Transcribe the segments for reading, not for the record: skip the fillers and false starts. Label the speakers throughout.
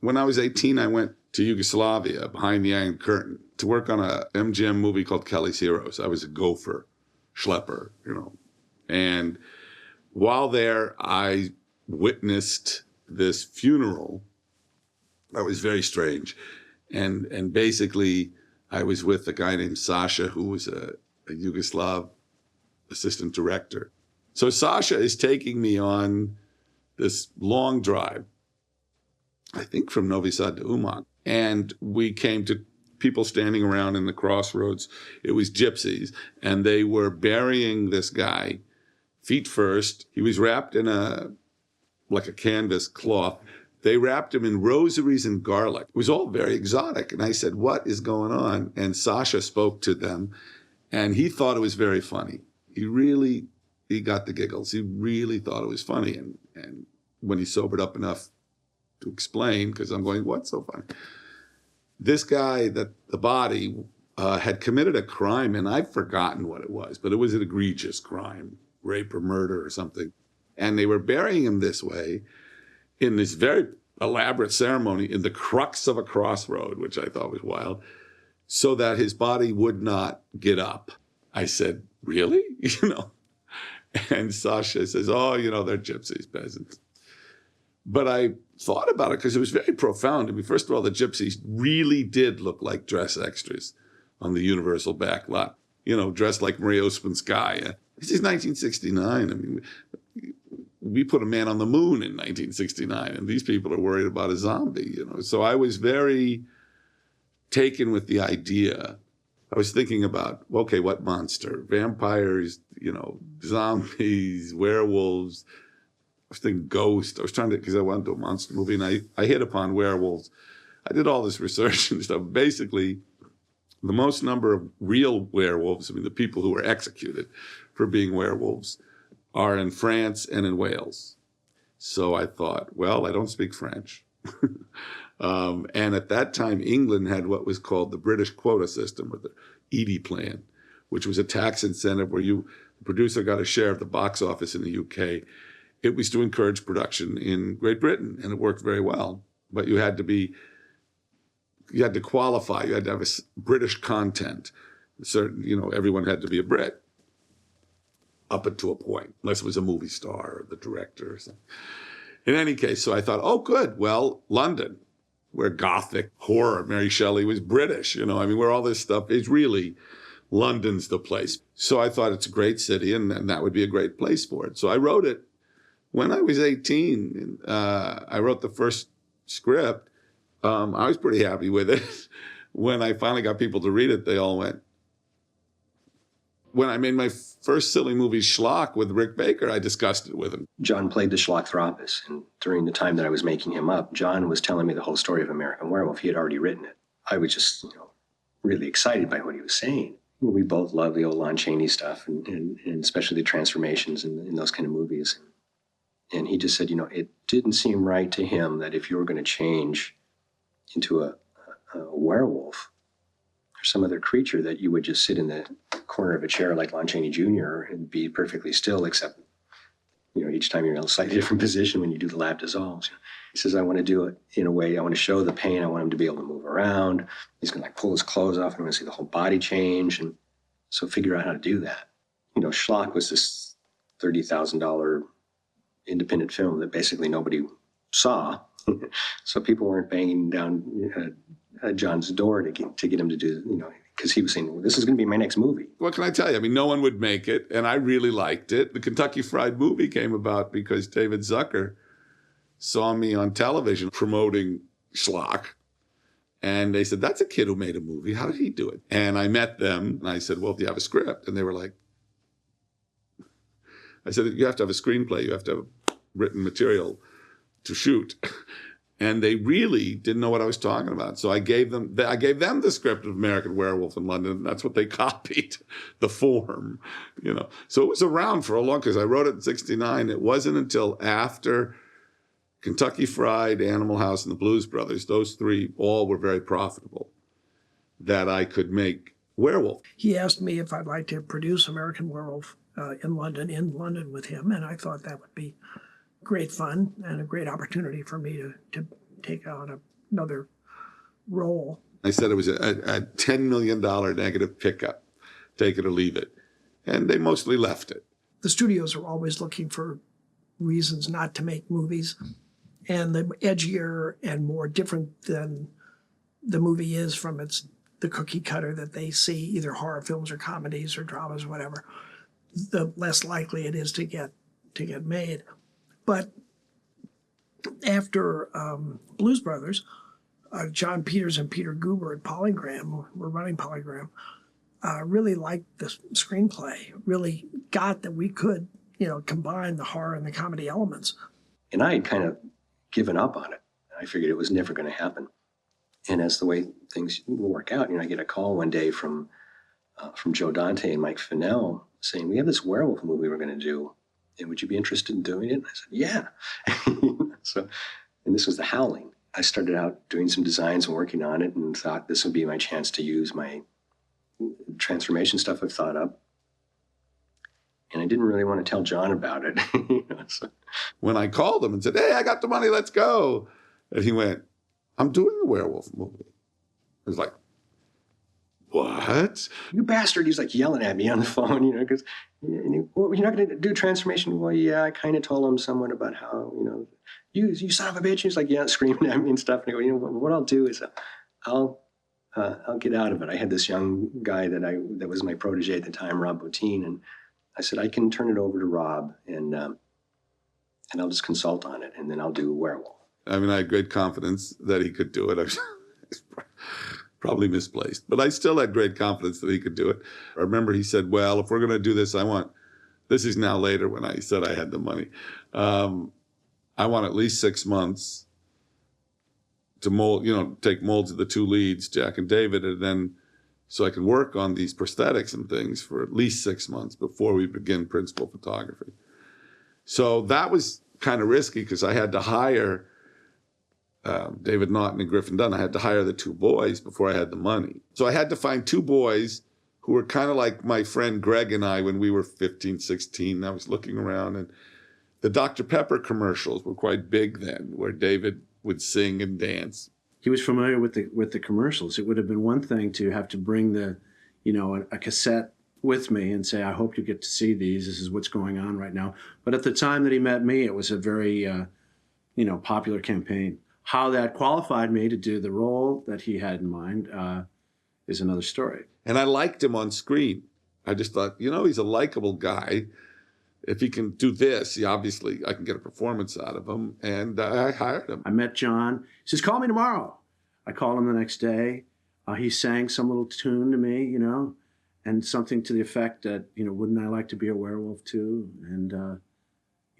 Speaker 1: When I was 18, I went to Yugoslavia, behind the Iron Curtain, to work on a MGM movie called Kelly's Heroes. I was a gopher, schlepper, And while there, I witnessed this funeral that was very strange. And basically, I was with a guy named Sasha, who was a Yugoslav assistant director. So Sasha is taking me on this long drive, I think from Novi Sad to Umag. And we came to people standing around in the crossroads. It was gypsies, and they were burying this guy feet first. He was wrapped in like a canvas cloth. They wrapped him in rosaries and garlic. It was all very exotic. And I said, what is going on? And Sasha spoke to them, and he thought it was very funny. He got the giggles. He really thought it was funny. And when he sobered up enough to explain, because I'm going, what's so funny? This guy, the body, had committed a crime, and I've forgotten what it was, but it was an egregious crime, rape or murder or something. And they were burying him this way in this very elaborate ceremony in the crux of a crossroad, which I thought was wild, so that his body would not get up. I said, really? And Sasha says, oh, they're gypsies, peasants. But I thought about it because it was very profound. I mean, first of all, the gypsies really did look like dress extras on the Universal back lot, dressed like Maria Ouspenskaya. This is 1969. I mean, we put a man on the moon in 1969, and these people are worried about a zombie, So I was very taken with the idea. I was thinking about, okay, what monster? Vampires, zombies, werewolves. I was thinking ghost. I was trying to, because I wanted to do a monster movie, and I hit upon werewolves. I did all this research and stuff. Basically, the most number of real werewolves, I mean, the people who were executed for being werewolves, are in France and in Wales. So I thought, well, I don't speak French. And at that time, England had what was called the British quota system, or the Eady plan, which was a tax incentive where the producer got a share of the box office in the UK. It was to encourage production in Great Britain, and it worked very well. But you had to qualify. You had to have a British content. Certain, everyone had to be a Brit up until a point, unless it was a movie star or the director or something. In any case, so I thought, oh, good. Well, London, where Gothic horror, Mary Shelley was British, where all this stuff is really, London's the place. So I thought it's a great city, and that would be a great place for it. So I wrote it. When I was 18, I wrote the first script. I was pretty happy with it. When I finally got people to read it, they all went. When I made my first silly movie, Schlock, with Rick Baker, I discussed it with him.
Speaker 2: John played the Schlockthropus, and during the time that I was making him up, John was telling me the whole story of American Werewolf. He had already written it. I was just, really excited by what he was saying. We both love the old Lon Chaney stuff, and especially the transformations in those kind of movies. And he just said, it didn't seem right to him that if you were going to change into a werewolf or some other creature, that you would just sit in the corner of a chair like Lon Chaney Jr. and be perfectly still, except, each time you're in a slightly different position when you do the lab dissolves. He says, I want to do it in a way, I want to show the pain, I want him to be able to move around. He's going to pull his clothes off, and I'm going to see the whole body change. And so figure out how to do that. Schlock was this $30,000 independent film that basically nobody saw. So people weren't banging down John's door to get him to do, because he was saying, well, this is going to be my next movie.
Speaker 1: What can I tell you? I mean, no one would make it, and I really liked it. The Kentucky Fried Movie came about because David Zucker saw me on television promoting Schlock, and they said, that's a kid who made a movie. How did he do it? And I met them, and I said, well, do you have a script? And they were like, I said, you have to have a screenplay. You have to have written material to shoot. And they really didn't know what I was talking about. So I gave them the script of American Werewolf in London. And that's what they copied, the form, So it was around for a long, because I wrote it in 1969. It wasn't until after Kentucky Fried, Animal House, and the Blues Brothers, those three all were very profitable, that I could make Werewolf.
Speaker 3: He asked me if I'd like to produce American Werewolf in London with him, and I thought that would be great fun and a great opportunity for me to take on another role.
Speaker 1: I said it was a $10 million negative pickup, take it or leave it. And they mostly left it.
Speaker 3: The studios are always looking for reasons not to make movies. And the edgier and more different than the movie is from the cookie cutter that they see, either horror films or comedies or dramas or whatever, the less likely it is to get made. But after Blues Brothers, John Peters and Peter Guber at Polygram, were running Polygram, really liked the screenplay, really got that we could, combine the horror and the comedy elements.
Speaker 2: And I had kind of given up on it. I figured it was never going to happen. And as the way things work out, I get a call one day from Joe Dante and Mike Fennell saying, we have this werewolf movie we're going to do. And would you be interested in doing it? And I said, yeah. And this was The Howling. I started out doing some designs and working on it and thought this would be my chance to use my transformation stuff I've thought up. And I didn't really want to tell John about it.
Speaker 1: When I called him and said, hey, I got the money, let's go. And he went, I'm doing a werewolf movie. I was like, what?
Speaker 2: You bastard. He's like yelling at me on the phone, because well, you're not going to do transformation. Well, yeah, I kind of told him somewhat about how, you son of a bitch. He's like, yeah, screaming at me and stuff. And I go, what I'll do is I'll get out of it. I had this young guy that was my protege at the time, Rob Bottin, and I said, I can turn it over to Rob and I'll just consult on it, and then I'll do Werewolf.
Speaker 1: I mean, I had great confidence that he could do it. I was probably misplaced, but I still had great confidence that he could do it. I remember he said, well, if we're going to do this, this is now later when I said I had the money. I want at least 6 months to mold, take molds of the two leads, Jack and David, and then so I can work on these prosthetics and things for at least 6 months before we begin principal photography. So that was kind of risky because I had to hire David Naughton and Griffin Dunne. I had to hire the two boys before I had the money. So I had to find two boys who were kind of like my friend Greg and I when we were 15, 16. I was looking around, and the Dr. Pepper commercials were quite big then, where David would sing and dance.
Speaker 4: He was familiar with the commercials. It would have been one thing to have to bring a cassette with me and say, I hope you get to see these. This is what's going on right now. But at the time that he met me, it was a very, popular campaign. How that qualified me to do the role that he had in mind is another story.
Speaker 1: And I liked him on screen. I just thought, he's a likable guy. If he can do this, obviously I can get a performance out of him. And I hired him.
Speaker 4: I met John. He says, call me tomorrow. I called him the next day. He sang some little tune to me, and something to the effect that, wouldn't I like to be a werewolf too? And,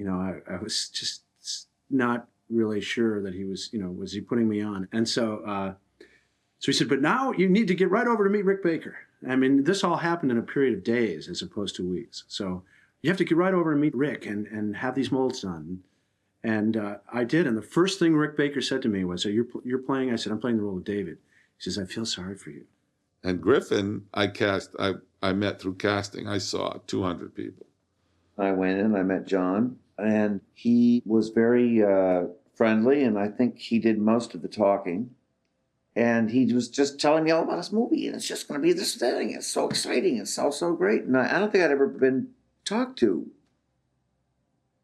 Speaker 4: I was just not really sure that he was, was he putting me on? And so he said, but now you need to get right over to meet Rick Baker. I mean, this all happened in a period of days as opposed to weeks. So you have to get right over and meet Rick and have these molds done. And I did. And the first thing Rick Baker said to me was, so you're playing? I said, I'm playing the role of David. He says, I feel sorry for you.
Speaker 1: And Griffin, I met through casting. I saw 200 people.
Speaker 5: I went in, I met John, and he was very friendly, and I think he did most of the talking. And he was just telling me all about this movie, and it's just going to be this thing. It's so exciting. It's so great. And I don't think I'd ever been talked to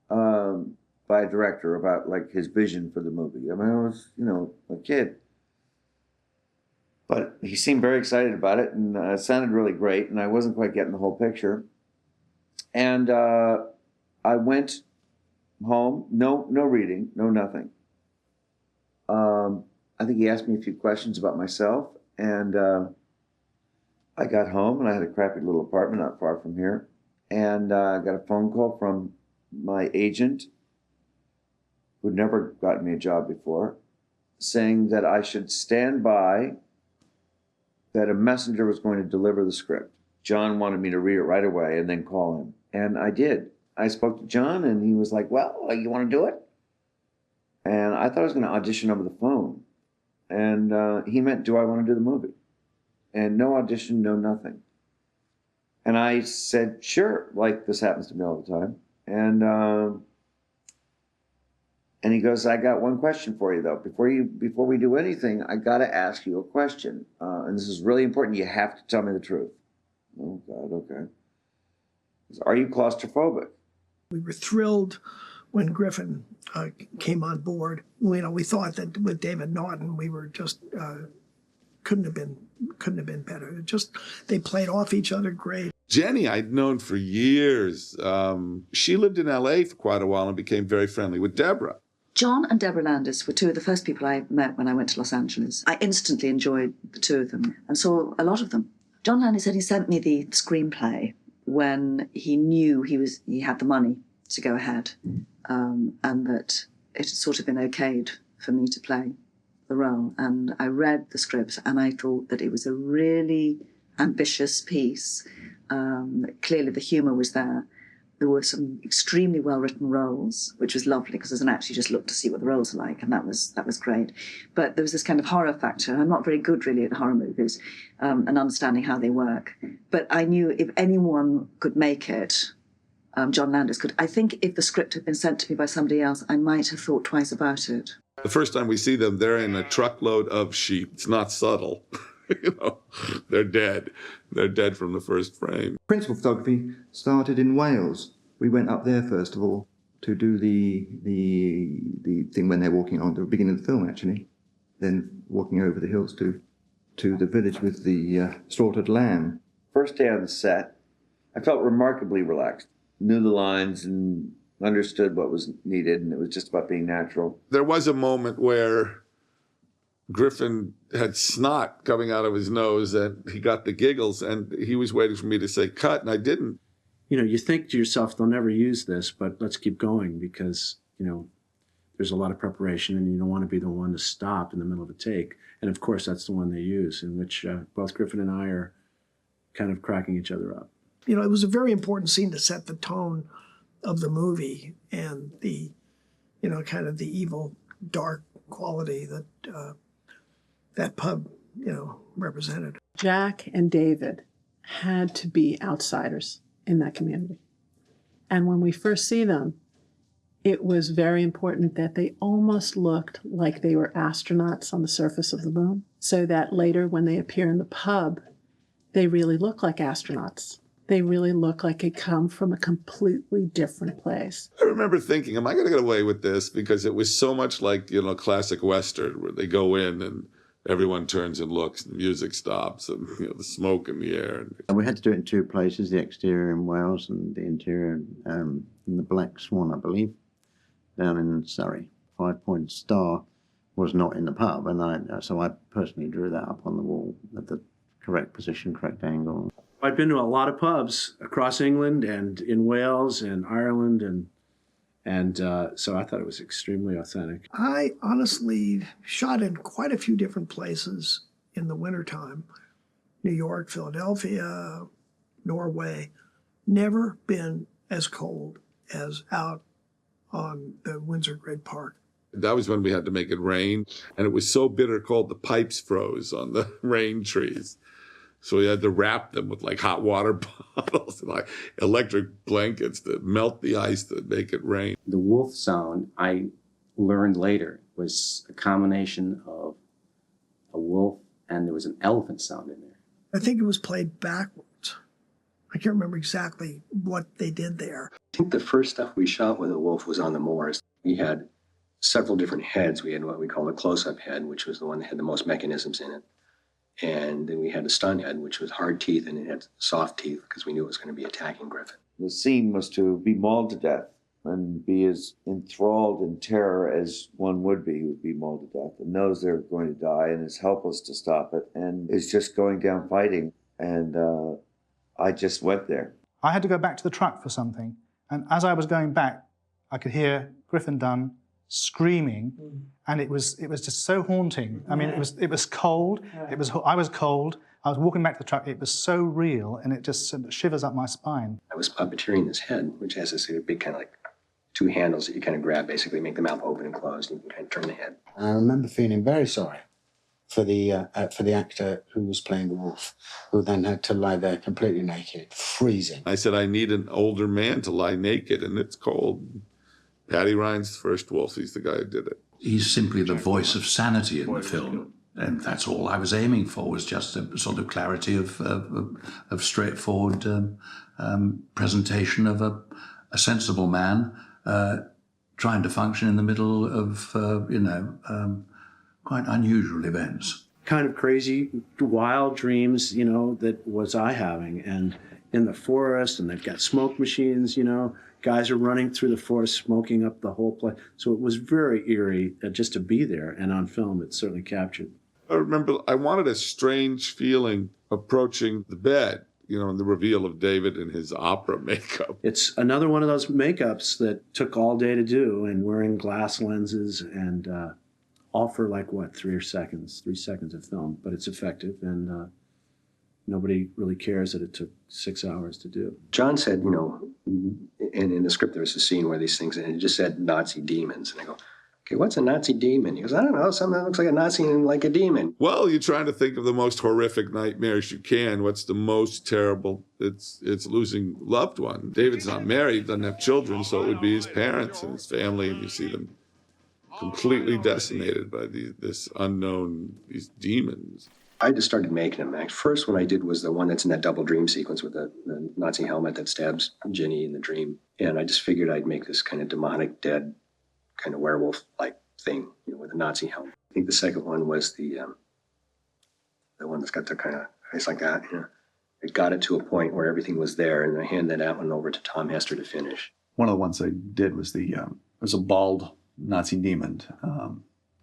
Speaker 5: by a director about like his vision for the movie. I mean, I was, a kid. But he seemed very excited about it, and it sounded really great, and I wasn't quite getting the whole picture. And I went home, no reading, no nothing. I think he asked me a few questions about myself, and I got home, and I had a crappy little apartment not far from here, and I got a phone call from my agent, who'd never gotten me a job before, saying that I should stand by, that a messenger was going to deliver the script. John wanted me to read it right away and then call him. And I did. I spoke to John, and he was like, well, you want to do it? And I thought I was going to audition over the phone. And he meant, do I want to do the movie? And no audition, no nothing. And I said, sure, like this happens to me all the time. And he goes, I got one question for you, though. Before we do anything, I got to ask you a question. And this is really important. You have to tell me the truth. Oh, God, okay. Are you claustrophobic?
Speaker 3: We were thrilled when Griffin came on board. We thought that with David Naughton, we were just couldn't have been better. They played off each other great.
Speaker 1: Jenny, I'd known for years. She lived in LA for quite a while and became very friendly with Deborah.
Speaker 6: John and Deborah Landis were two of the first people I met when I went to Los Angeles. I instantly enjoyed the two of them and saw a lot of them. John Landis said he sent me the screenplay when he knew he had the money to go ahead, and that it had sort of been okayed for me to play the role. And I read the script and I thought that it was a really ambitious piece. Clearly the humour was there. There were some extremely well-written roles, which was lovely because as an actor you just looked to see what the roles are like, and that was great. But there was this kind of horror factor. I'm not very good really at horror movies and understanding how they work. But I knew if anyone could make it, John Landis could. I think if the script had been sent to me by somebody else, I might have thought twice about it.
Speaker 1: The first time we see them, they're in a truckload of sheep. It's not subtle. They're dead. They're dead from the first frame.
Speaker 7: Principal photography started in Wales. We went up there first of all to do the thing when they're walking on the beginning of the film, actually. Then walking over the hills to the village with the slaughtered lamb.
Speaker 5: First day on the set, I felt remarkably relaxed. Knew the lines and understood what was needed, and it was just about being natural.
Speaker 1: There was a moment where Griffin had snot coming out of his nose and he got the giggles and he was waiting for me to say cut and I didn't.
Speaker 4: You think to yourself, they'll never use this, but let's keep going because, there's a lot of preparation and you don't want to be the one to stop in the middle of a take. And of course, that's the one they use, in which both Griffin and I are kind of cracking each other up.
Speaker 3: It was a very important scene to set the tone of the movie and the, kind of the evil, dark quality that that pub, represented.
Speaker 8: Jack and David had to be outsiders in that community. And when we first see them, it was very important that they almost looked like they were astronauts on the surface of the moon, so that later when they appear in the pub, they really look like astronauts. They really look like they come from a completely different place.
Speaker 1: I remember thinking, am I going to get away with this? Because it was so much like, classic Western where they go in and everyone turns and looks, and the music stops, and the smoke in the air.
Speaker 7: And we had to do it in two places, the exterior in Wales and the interior in the Black Swan, I believe, down in Surrey. 5 Point Star was not in the pub, and so I personally drew that up on the wall at the correct position, correct angle.
Speaker 4: I've been to a lot of pubs across England and in Wales and Ireland, and so I thought it was extremely authentic.
Speaker 3: I honestly shot in quite a few different places in the wintertime. New York, Philadelphia, Norway. Never been as cold as out on the Windsor Great Park.
Speaker 1: That was when we had to make it rain, and it was so bitter cold the pipes froze on the rain trees. So we had to wrap them with hot water bottles and electric blankets to melt the ice to make it rain.
Speaker 9: The wolf sound, I learned later, was a combination of a wolf and there was an elephant sound in there.
Speaker 3: I think it was played backwards. I can't remember exactly what they did there.
Speaker 2: I think the first stuff we shot with a wolf was on the moors. We had several different heads. We had what we call a close-up head, which was the one that had the most mechanisms in it. And then we had a stun head, which was hard teeth, and it had soft teeth because we knew it was going to be attacking Griffin.
Speaker 5: The scene was to be mauled to death and be as enthralled in terror as one would be who would be mauled to death and knows they're going to die and is helpless to stop it and is just going down fighting. And I just went there.
Speaker 10: I had to go back to the truck for something. And as I was going back, I could hear Griffin Dunne screaming, and it was just so haunting. I mean, it was cold. I was cold. I was walking back to the truck. It was so real, and it just shivers up my spine.
Speaker 2: I was puppeteering this head, which has this big kind of two handles that you kind of grab, basically make the mouth open and close, and you can kind of turn the head.
Speaker 11: I remember feeling very sorry for the actor who was playing the wolf, who then had to lie there completely naked, freezing.
Speaker 1: I said, I need an older man to lie naked, and it's cold. Paddy Ryan's first wolf. He's the guy who did it.
Speaker 12: He's simply the voice of sanity in the film. And that's all I was aiming for, was just a sort of clarity of straightforward presentation of a sensible man trying to function in the middle of, quite unusual events.
Speaker 4: Kind of crazy, wild dreams, that was I having. And in the forest, and they've got smoke machines, guys are running through the forest, smoking up the whole place. So it was very eerie just to be there. And on film, it certainly captured.
Speaker 1: I remember I wanted a strange feeling approaching the bed, and the reveal of David in his opera makeup.
Speaker 4: It's another one of those makeups that took all day to do, and wearing glass lenses, and all for 3 seconds of film. But it's effective, and nobody really cares that it took 6 hours to do.
Speaker 2: John said, in the script there was a scene where these things, and it just said Nazi demons. And I go, okay, what's a Nazi demon? He goes, I don't know, something that looks like a Nazi and like a demon.
Speaker 1: Well, you're trying to think of the most horrific nightmares you can. What's the most terrible? It's losing a loved one. David's not married, doesn't have children, so it would be his parents and his family, and you see them completely decimated by these demons.
Speaker 2: I just started making them. The first one I did was the one that's in that double dream sequence with the Nazi helmet that stabs Ginny in the dream. And I just figured I'd make this kind of demonic, dead, kind of werewolf-like thing, with a Nazi helmet. I think the second one was the one that's got the kind of face like that. It got it to a point where everything was there, and I handed that one over to Tom Hester to finish.
Speaker 13: One of the ones I did was was a bald Nazi demon,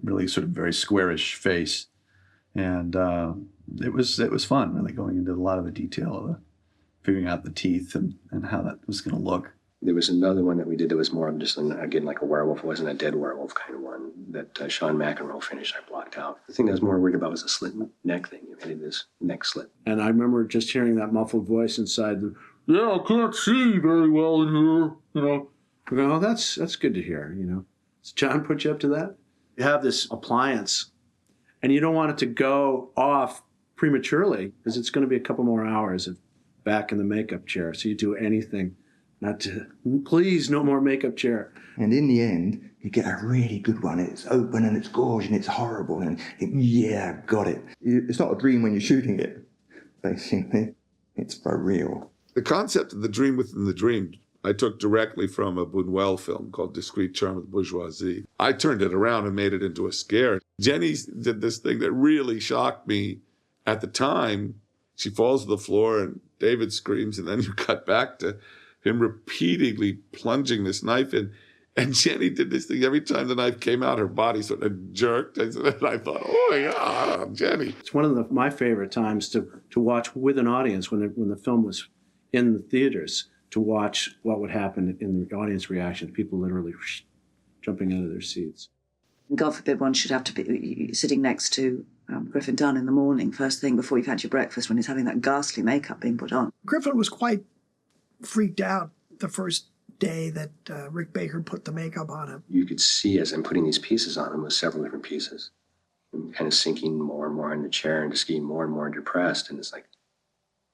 Speaker 13: really sort of very squarish face. And it was fun, really, going into a lot of the detail of figuring out the teeth and how that was going to look.
Speaker 2: There was another one that we did that was more of just, again, like a werewolf. It wasn't a dead werewolf kind of one that Sean McEnroe finished. I blocked out. The thing I was more worried about was the slit neck thing. You made this neck slit.
Speaker 4: And I remember just hearing that muffled voice inside. Yeah, I can't see very well in here. I go, oh, that's good to hear. Does John put you up to that? You have this appliance, and you don't want it to go off prematurely because it's going to be a couple more hours back in the makeup chair. So you do anything not to, please, no more makeup chair.
Speaker 14: And in the end, you get a really good one. It's open and it's gorgeous and it's horrible. And yeah, got it. It's not a dream when you're shooting it, basically. It's for real.
Speaker 1: The concept of the dream within the dream, I took directly from a Buñuel film called Discreet Charm of the Bourgeoisie. I turned it around and made it into a scare. Jenny did this thing that really shocked me at the time. She falls to the floor and David screams, and then you cut back to him repeatedly plunging this knife in. And Jenny did this thing every time the knife came out, her body sort of jerked. And I thought, oh my God, Jenny.
Speaker 4: It's one of my favorite times to watch with an audience when the film was in the theaters, to watch what would happen in the audience reaction. People literally jumping out of their seats.
Speaker 6: God forbid one should have to be sitting next to Griffin Dunne in the morning, first thing before you've had your breakfast, when he's having that ghastly makeup being put on.
Speaker 3: Griffin was quite freaked out the first day that Rick Baker put the makeup on him.
Speaker 2: You could see as I'm putting these pieces on him with several different pieces, and kind of sinking more and more in the chair and just getting more and more depressed. And it's like,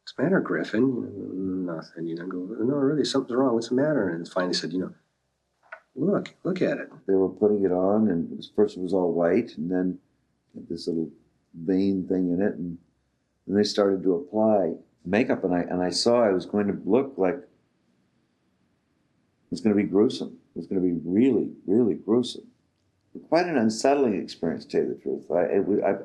Speaker 2: what's the matter, Griffin? Nothing. Go, no, really, something's wrong. What's the matter? And finally said, look at it.
Speaker 5: They were putting it on, and first it was all white, and then this little vein thing in it, and then they started to apply makeup, and I saw it was going to look like it was going to be gruesome. It was going to be really, really gruesome. Quite an unsettling experience, to tell you the truth.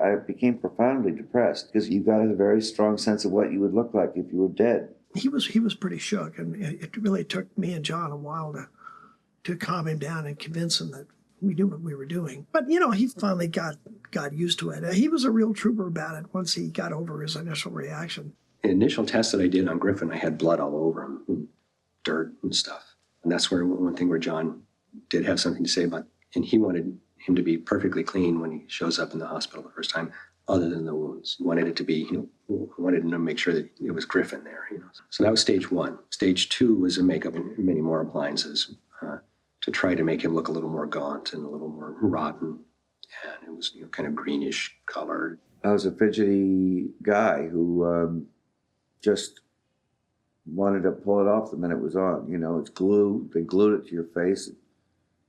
Speaker 5: I became profoundly depressed because you got a very strong sense of what you would look like if you were dead.
Speaker 3: He was pretty shook, and it really took me and John a while to calm him down and convince him that we knew what we were doing. But he finally got used to it. He was a real trooper about it once he got over his initial reaction.
Speaker 2: The initial test that I did on Griffin, I had blood all over him, and dirt and stuff. And that's one thing where John did have something to say about, and he wanted him to be perfectly clean when he shows up in the hospital the first time, other than the wounds. He wanted it to be, wanted him to make sure that it was Griffin there. So that was stage one. Stage two was a makeup and many more appliances to try to make him look a little more gaunt and a little more rotten. And it was kind of greenish colored.
Speaker 5: I was a fidgety guy who just wanted to pull it off the minute it was on. It's glue. They glued it to your face.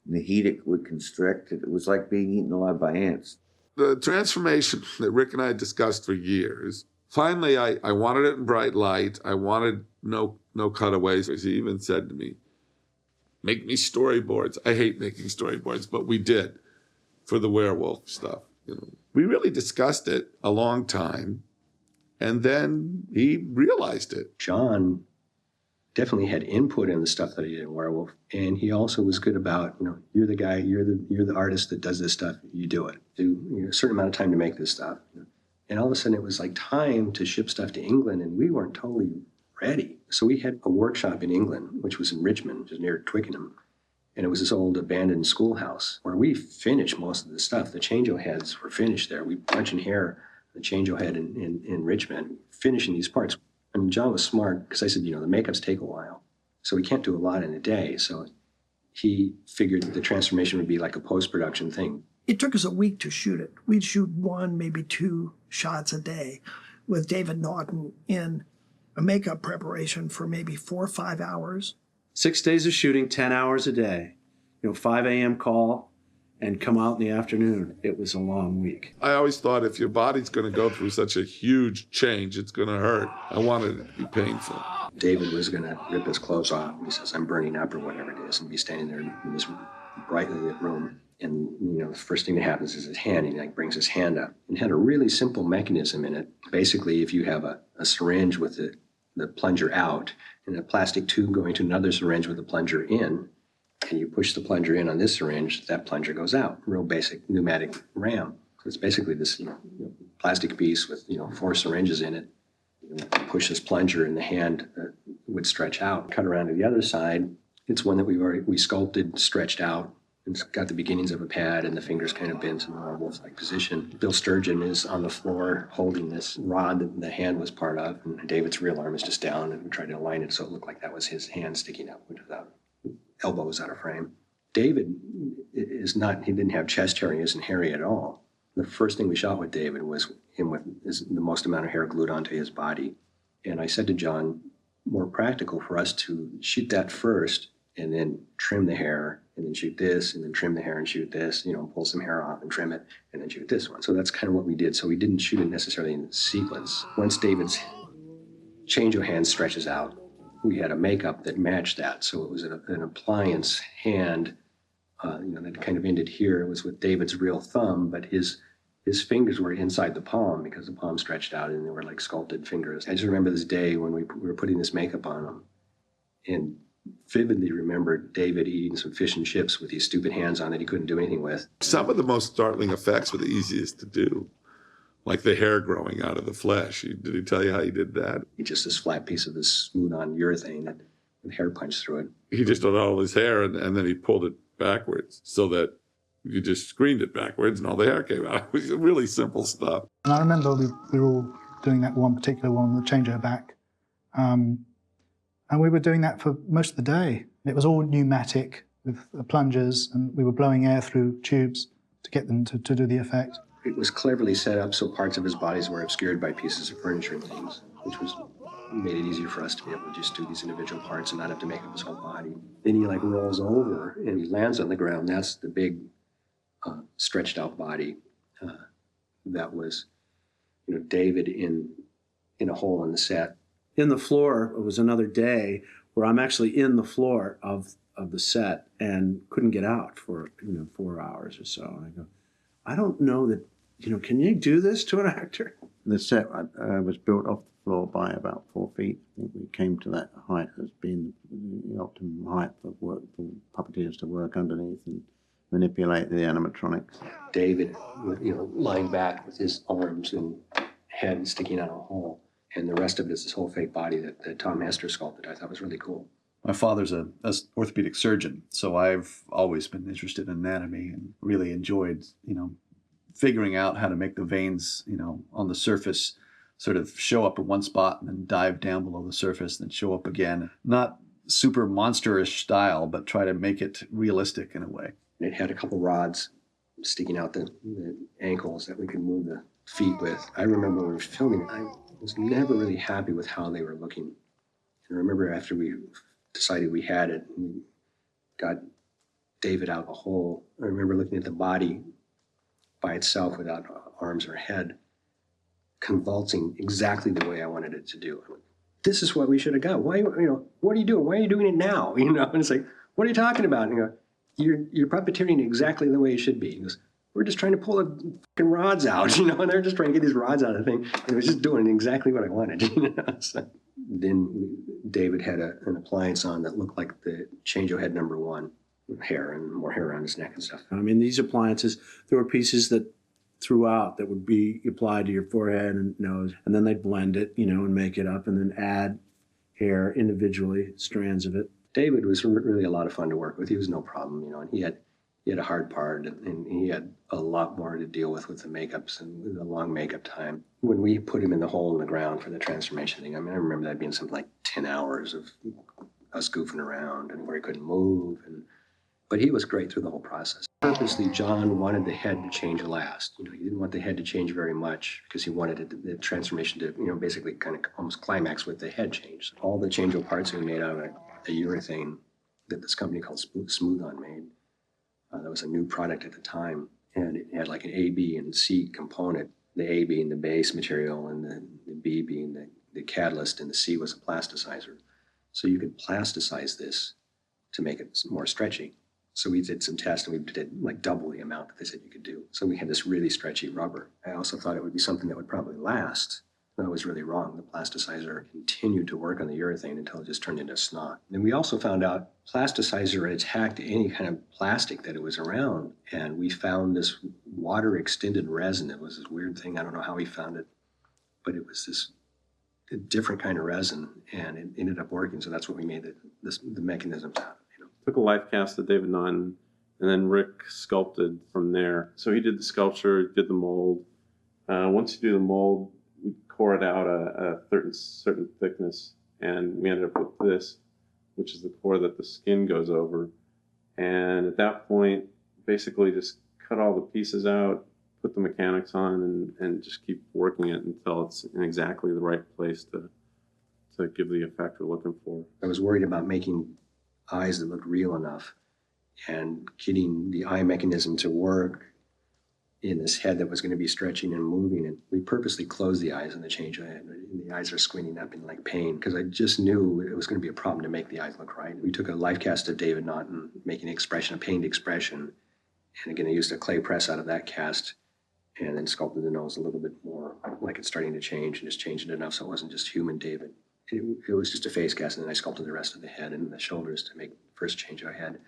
Speaker 5: and the heat it would constrict. It was like being eaten alive by ants.
Speaker 1: The transformation that Rick and I had discussed for years, finally I wanted it in bright light. I wanted no cutaways. He even said to me, make me storyboards. I hate making storyboards, but we did for the werewolf stuff. We really discussed it a long time, and then he realized it.
Speaker 2: John definitely had input in the stuff that he did in Werewolf, and he also was good about, you're the guy, you're the artist that does this stuff, you do it. Do a certain amount of time to make this stuff. And all of a sudden it was like time to ship stuff to England, and we weren't totally ready. So we had a workshop in England, which was in Richmond, which is near Twickenham. And it was this old abandoned schoolhouse where we finished most of the stuff. The change-o heads were finished there. We punch and hair the change-o head in Richmond, finishing these parts. I mean, John was smart because I said, the makeups take a while. So we can't do a lot in a day. So he figured the transformation would be like a post-production thing.
Speaker 3: It took us a week to shoot it. We'd shoot 1, maybe 2 shots a day with David Naughton in a makeup preparation for maybe 4 or 5 hours.
Speaker 4: 6 days of shooting, 10 hours a day. 5 a.m. call and come out in the afternoon. It was a long week.
Speaker 1: I always thought if your body's going to go through such a huge change, it's going to hurt. I wanted it to be painful.
Speaker 2: David was going to rip his clothes off. He says, I'm burning up or whatever it is, and be standing there in this brightly lit room. And, the first thing that happens is his hand, he brings his hand up. And had a really simple mechanism in it. Basically, if you have a syringe with the plunger out and a plastic tube going to another syringe with the plunger in, and you push the plunger in on this syringe, that plunger goes out. Real basic pneumatic ram. So it's basically this plastic piece with 4 syringes in it. You push this plunger and the hand would stretch out. Cut around to the other side. It's one that we sculpted, stretched out. It's got the beginnings of a pad and the fingers kind of bent in a wolf-like position. Bill Sturgeon is on the floor holding this rod that the hand was part of, and David's real arm is just down, and we tried to align it so it looked like that was his hand sticking out, which without elbows out of frame. David he didn't have chest hair, he isn't hairy at all. The first thing we shot with David was him with the most amount of hair glued onto his body. And I said to John, more practical for us to shoot that first and then trim the hair and then shoot this and then trim the hair and shoot this, pull some hair off and trim it and then shoot this one. So that's kind of what we did. So we didn't shoot it necessarily in sequence. Once David's change-o hand stretches out, we had a makeup that matched that. So it was an appliance hand, that kind of ended here. It was with David's real thumb, but his fingers were inside the palm because the palm stretched out and they were like sculpted fingers. I just remember this day when we were putting this makeup on him and vividly remember David eating some fish and chips with these stupid hands on that he couldn't do anything with.
Speaker 1: Some of the most startling effects were the easiest to do, like the hair growing out of the flesh. Did he tell you how he did that?
Speaker 2: He just this flat piece of this smooth-on urethane that with hair punched through it.
Speaker 1: He just did all his hair and then he pulled it backwards so that you just screened it backwards and all the hair came out. It was really simple stuff.
Speaker 10: And I remember we were all doing that one particular one, the change her back. And we were doing that for most of the day. It was all pneumatic with plungers, and we were blowing air through tubes to get them to do the effect.
Speaker 2: It was cleverly set up so parts of his bodies were obscured by pieces of furniture and things, which made it easier for us to be able to just do these individual parts and not have to make up his whole body. Then he rolls over and he lands on the ground. That's the big stretched out body that was, David in a hole in the set.
Speaker 4: In the floor, it was another day where I'm actually in the floor of the set and couldn't get out for 4 hours or so. And I go, I don't know that, can you do this to an actor?
Speaker 7: The set was built off the floor by about 4 feet. I think we came to that height as being the optimum height for puppeteers to work underneath and manipulate the animatronics.
Speaker 2: David, lying back with his arms and head sticking out of a hole. And the rest of it is this whole fake body that Tom Hester sculpted. I thought was really cool.
Speaker 13: My father's an orthopedic surgeon, so I've always been interested in anatomy and really enjoyed, figuring out how to make the veins, on the surface sort of show up at one spot and then dive down below the surface and then show up again. Not super monsterish style, but try to make it realistic in a way.
Speaker 2: It had a couple rods sticking out the ankles that we could move the feet with. I remember when we were filming, I was never really happy with how they were looking. And I remember after we decided we had it, we got David out of a hole. I remember looking at the body by itself without arms or head, convulsing exactly the way I wanted it to do. This is what we should have got. Why, what are you doing? Why are you doing it now? And it's like, what are you talking about? And you're puppeteering exactly the way it should be. He goes, we're just trying to pull the fucking rods out, and they're just trying to get these rods out of the thing. And it was just doing exactly what I wanted. So then David had an appliance on that looked like the change-o head number 1, with hair and more hair around his neck and stuff.
Speaker 4: I mean, these appliances, there were pieces that throughout that would be applied to your forehead and nose, and then they'd blend it, and make it up, and then add hair individually, strands of it.
Speaker 2: David was really a lot of fun to work with. He was no problem, and he had a hard part, and he had a lot more to deal with the makeups and the long makeup time. When we put him in the hole in the ground for the transformation thing, I remember that being something like 10 hours of us goofing around and where he couldn't move. But he was great through the whole process. Purposely, John wanted the head to change last. He didn't want the head to change very much because he wanted the transformation to, basically kind of almost climax with the head change. All the changeable parts we made out of a urethane that this company called Smooth On made. That was a new product at the time, and it had like an A, B, and C component. The A being the base material, and the B being the catalyst, and the C was a plasticizer. So you could plasticize this to make it more stretchy. So we did some tests, and we did like double the amount that they said you could do. So we had this really stretchy rubber. I also thought it would be something that would probably last. I was really wrong. The plasticizer continued to work on the urethane until it just turned into snot. And we also found out plasticizer attacked any kind of plastic that it was around. And we found this water-extended resin. It was this weird thing. I don't know how we found it, but it was a different kind of resin, and it ended up working. So that's what we made the mechanisms out of.
Speaker 15: Took a life cast of David Naughton, and then Rick sculpted from there. So he did the sculpture, did the mold. Once you do the mold, we core it out a certain thickness, and we ended up with this, which is the core that the skin goes over. And at that point, basically just cut all the pieces out, put the mechanics on, and just keep working it until it's in exactly the right place to give the effect we're looking for.
Speaker 2: I was worried about making eyes that looked real enough and getting the eye mechanism to work in this head that was going to be stretching and moving. And we purposely closed the eyes in the change head. The eyes are squinting up in like pain because I just knew it was going to be a problem to make the eyes look right. We took a life cast of David Naughton, making a pained expression. And again, I used a clay press out of that cast and then sculpted the nose a little bit more like it's starting to change, and just changed it enough so it wasn't just human David. It was just a face cast, and then I sculpted the rest of the head and the shoulders to make the first change-o head.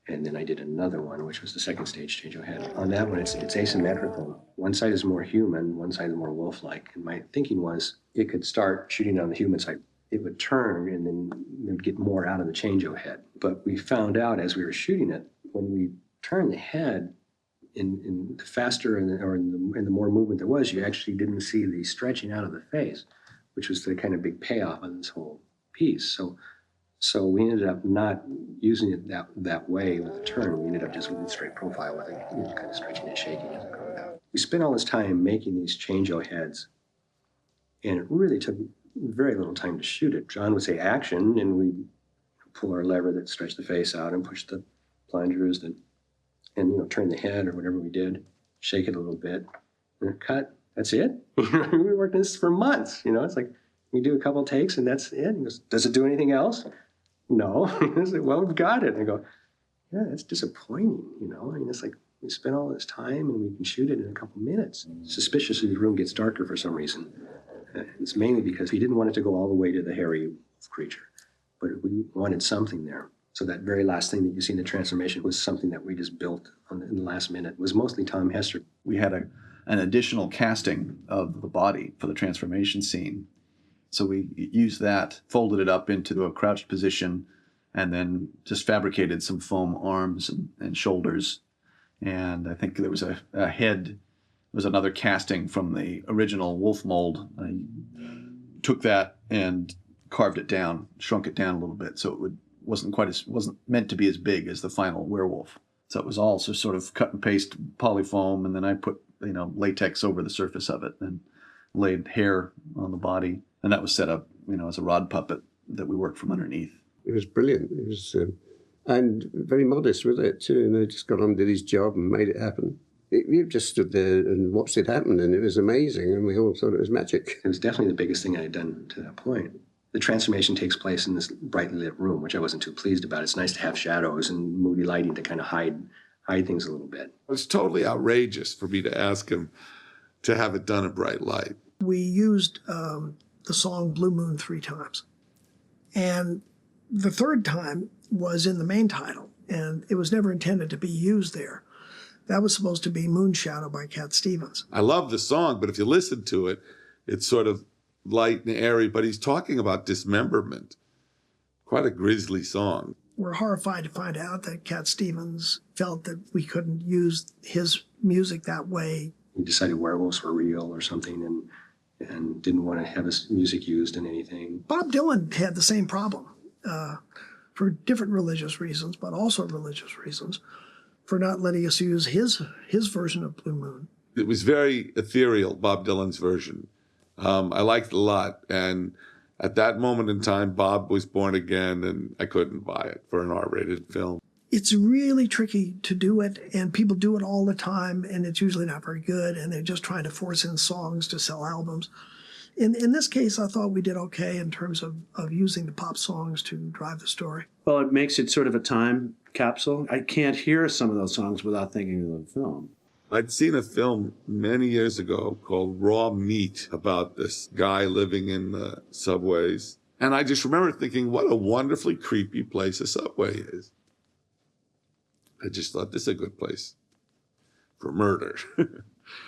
Speaker 2: And then I did another one, which was the second stage change-o head. On that one, it's asymmetrical. One side is more human, one side is more wolf-like. And my thinking was it could start shooting on the human side. It would turn, and then it would get more out of the change-o head. But we found out as we were shooting it, when we turned the head, in the faster and the more movement there was, you actually didn't see the stretching out of the face, which was the kind of big payoff of this whole piece. So we ended up not using it that way with the turn. We ended up just with a straight profile with it, kind of stretching and shaking as it goes out. We spent all this time making these change-o heads, and it really took very little time to shoot it. John would say action, and we'd pull our lever that stretched the face out and push the plungers and turn the head or whatever we did, shake it a little bit, and cut. That's it? We were working this for months. It's like we do a couple takes and that's it. He goes, does it do anything else? No. I said, well, we've got it. And I go, yeah, that's disappointing. It's like we spent all this time and we can shoot it in a couple minutes. Suspicious if the room gets darker for some reason. It's mainly because we didn't want it to go all the way to the hairy wolf creature, but we wanted something there. So that very last thing that you see in the transformation was something that we just built in the last minute. It was mostly Tom Hester.
Speaker 13: We had an additional casting of the body for the transformation scene. So we used that, folded it up into a crouched position, and then just fabricated some foam arms and shoulders. And I think there was a head, there was another casting from the original wolf mold. I took that and carved it down, shrunk it down a little bit so it wasn't meant to be as big as the final werewolf. So it was all sort of cut and paste polyfoam, and then I put latex over the surface of it and laid hair on the body, and that was set up as a rod puppet that we worked from underneath.
Speaker 16: It was brilliant. It was and very modest with it too. And he just got on, did his job and made it happen. You just stood there and watched it happen, and it was amazing, and we all thought it was magic.
Speaker 2: It was definitely the biggest thing I had done to that point. The transformation takes place in this brightly lit room, which I wasn't too pleased about. It's nice to have shadows and moody lighting to kind of hide things a little bit.
Speaker 1: It was totally outrageous for me to ask him to have it done in bright light.
Speaker 3: We used the song Blue Moon 3 times. And the third time was in the main title, and it was never intended to be used there. That was supposed to be Moon Shadow by Cat Stevens.
Speaker 1: I love the song, but if you listen to it, it's sort of light and airy, but he's talking about dismemberment. Quite a grisly song.
Speaker 3: We're horrified to find out that Cat Stevens felt that we couldn't use his music that way.
Speaker 2: He decided werewolves were real or something and didn't want to have his music used in anything.
Speaker 3: Bob Dylan had the same problem for different religious reasons, but also religious reasons, for not letting us use his version of Blue Moon.
Speaker 1: It was very ethereal, Bob Dylan's version. I liked it a lot. And at that moment in time, Bob was born again, and I couldn't buy it for an R-rated film.
Speaker 3: It's really tricky to do it, and people do it all the time, and it's usually not very good, and they're just trying to force in songs to sell albums. In this case, I thought we did okay in terms of using the pop songs to drive the story.
Speaker 4: Well, it makes it sort of a time capsule. I can't hear some of those songs without thinking of the film.
Speaker 1: I'd seen a film many years ago called Raw Meat about this guy living in the subways. And I just remember thinking, what a wonderfully creepy place a subway is. I just thought, this is a good place for murder.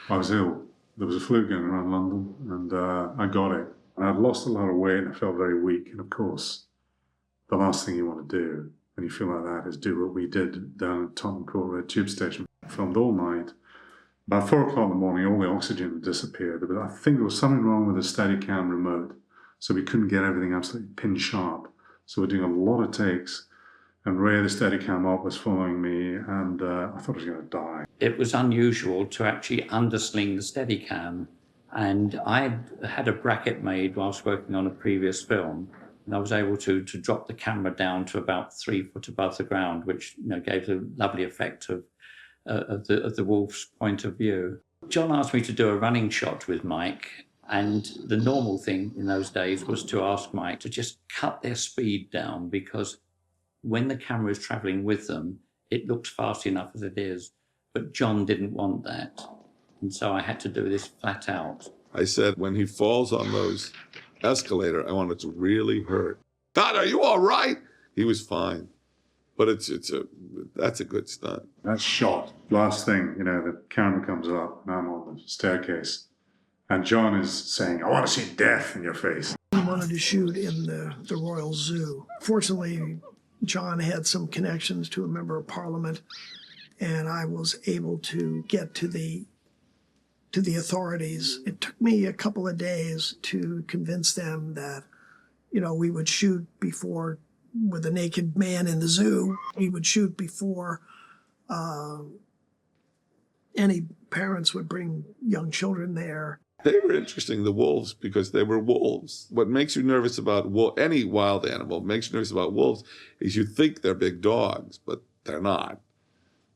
Speaker 17: I was ill. There was a flu going around London, and I got it. And I'd lost a lot of weight, and I felt very weak. And of course, the last thing you want to do when you feel like that is do what we did down at Tottenham Court Road Tube Station. I filmed all night. About 4 o'clock in the morning, all the oxygen had disappeared. I think there was something wrong with the Steadicam remote, so we couldn't get everything absolutely pin sharp. So we're doing a lot of takes. And Ray, the Steadicam op, was following me, and I thought I was going to die.
Speaker 18: It was unusual to actually undersling the Steadicam, and I had a bracket made whilst working on a previous film, and I was able to drop the camera down to about 3 foot above the ground, which gave a lovely effect of the wolf's point of view. John asked me to do a running shot with Mike, and the normal thing in those days was to ask Mike to just cut their speed down, because when the camera is traveling with them, it looks fast enough as it is. But John didn't want that. And so I had to do this flat out.
Speaker 1: I said, when he falls on those escalator, I want it to really hurt. Todd, are you all right? He was fine. But that's a good stunt.
Speaker 17: That shot, last thing, the camera comes up, and I'm on the staircase. And John is saying, I want to see death in your face.
Speaker 3: We wanted to shoot in the Royal Zoo. Fortunately, John had some connections to a member of Parliament, and I was able to get to the authorities. It took me a couple of days to convince them that, we would shoot before with a naked man in the zoo. We would shoot before any parents would bring young children there.
Speaker 1: They were interesting, the wolves, because they were wolves. What makes you nervous about any wild animal, makes you nervous about wolves, is you think they're big dogs, but they're not.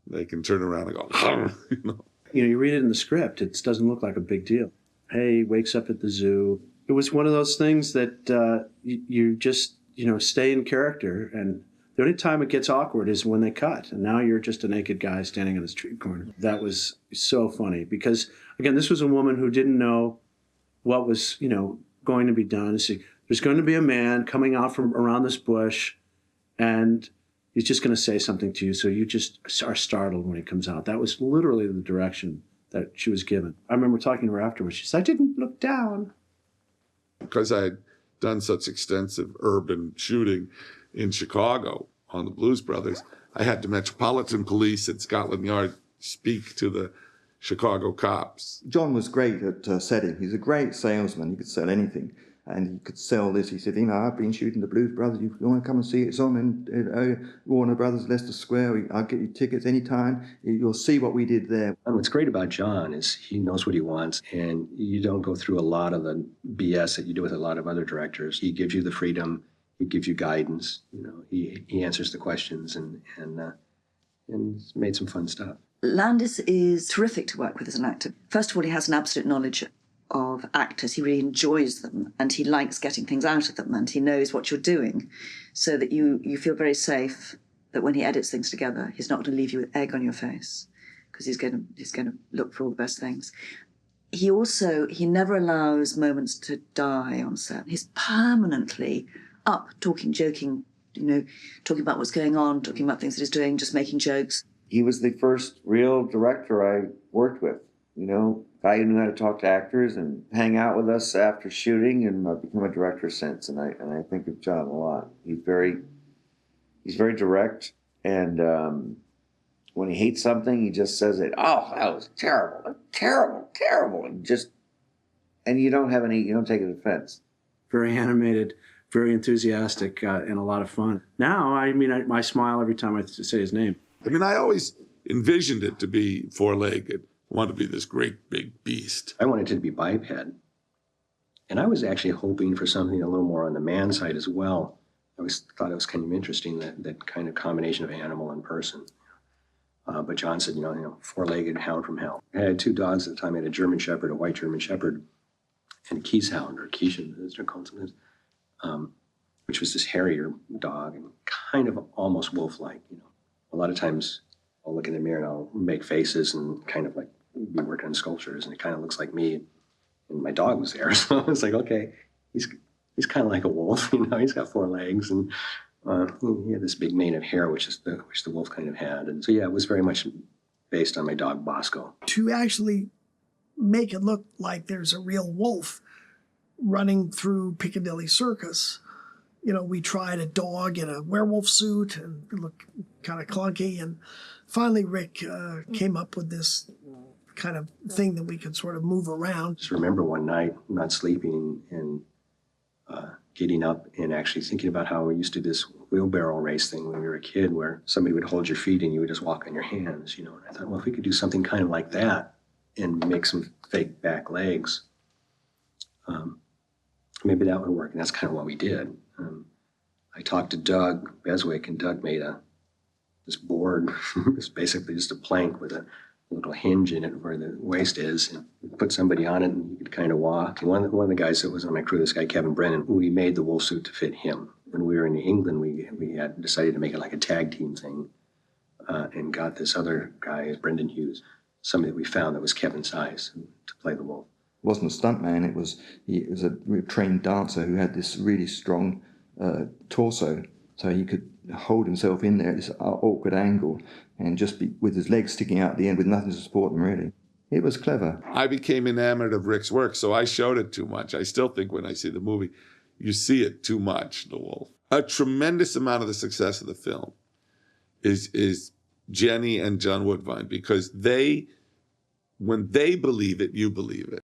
Speaker 1: They can turn around and go,
Speaker 4: You read it in the script, it doesn't look like a big deal. Hey, wakes up at the zoo. It was one of those things that you just, stay in character. And the only time it gets awkward is when they cut. And now you're just a naked guy standing on the street corner. That was so funny because, again, this was a woman who didn't know what was, going to be done. So there's going to be a man coming out from around this bush, and he's just going to say something to you. So you just are startled when he comes out. That was literally the direction that she was given. I remember talking to her afterwards. She said, I didn't look down.
Speaker 1: Because I had done such extensive urban shooting in Chicago on the Blues Brothers, I had the Metropolitan Police at Scotland Yard speak to the Chicago cops.
Speaker 14: John was great at setting. He's a great salesman. He could sell anything. And he could sell this. He said, I've been shooting the Blues Brothers. You want to come and see it? It's on in Warner Brothers, Leicester Square. I'll get you tickets anytime. You'll see what we did there.
Speaker 2: And what's great about John is he knows what he wants, and you don't go through a lot of the BS that you do with a lot of other directors. He gives you the freedom. he gives you guidance. You know, he answers the questions and it's made some fun stuff.
Speaker 6: Landis is terrific to work with as an actor. First of all, he has an absolute knowledge of actors. He really enjoys them and he likes getting things out of them and he knows what you're doing so that you feel very safe that when he edits things together, he's not going to leave you with egg on your face because he's going to look for all the best things. He never allows moments to die on set. He's permanently up, talking, joking, talking about what's going on, talking about things that he's doing, just making jokes.
Speaker 5: He was the first real director I worked with, guy who knew how to talk to actors and hang out with us after shooting, and I've become a director since, and I think of John a lot. He's very direct, and when he hates something, he just says it. Oh, that was terrible, terrible, and you don't take an offense.
Speaker 4: Very animated, very enthusiastic, and a lot of fun. Now, I smile every time I say his name.
Speaker 1: I always envisioned it to be four-legged. I wanted to be this great big beast.
Speaker 2: I wanted it to be biped. And I was actually hoping for something a little more on the man side as well. I always thought it was kind of interesting, that kind of combination of animal and person. But John said, four-legged hound from hell. I had two dogs at the time. I had a German Shepherd, a white German Shepherd, and a Keeshond, or Keeshond, as they're called sometimes, which was this Harrier dog, and kind of almost wolf-like, A lot of times I'll look in the mirror and I'll make faces and kind of like be working on sculptures, and it kind of looks like me. And my dog was there, so I was like, okay, he's kind of like a wolf, He's got four legs, and he had this big mane of hair, which the wolf kind of had. And so yeah, it was very much based on my dog Bosco.
Speaker 3: To actually make it look like there's a real wolf running through Piccadilly Circus. We tried a dog in a werewolf suit and it looked kind of clunky. And finally, Rick came up with this kind of thing that we could sort of move around.
Speaker 2: Just remember one night not sleeping and getting up and actually thinking about how we used to do this wheelbarrow race thing when we were a kid, where somebody would hold your feet and you would just walk on your hands, And I thought, well, if we could do something kind of like that and make some fake back legs, maybe that would work. And that's kind of what we did. I talked to Doug Beswick, and Doug made this board. It's basically just a plank with a little hinge in it where the waist is, and put somebody on it and you could kind of walk. And one of the guys that was on my crew, this guy Kevin Brennan, we made the wolf suit to fit him. When we were in England, we had decided to make it like a tag team thing, and got this other guy, Brendan Hughes, somebody that we found that was Kevin's size, to play the wolf.
Speaker 14: It wasn't a stuntman, he was a trained dancer who had this really strong torso, so he could hold himself in there at this awkward angle and just be with his legs sticking out at the end with nothing to support them, really. It was clever.
Speaker 1: I became enamored of Rick's work, so I showed it too much. I still think when I see the movie, you see it too much, the wolf. A tremendous amount of the success of the film is Jenny and John Woodvine, because when they believe it, you believe it.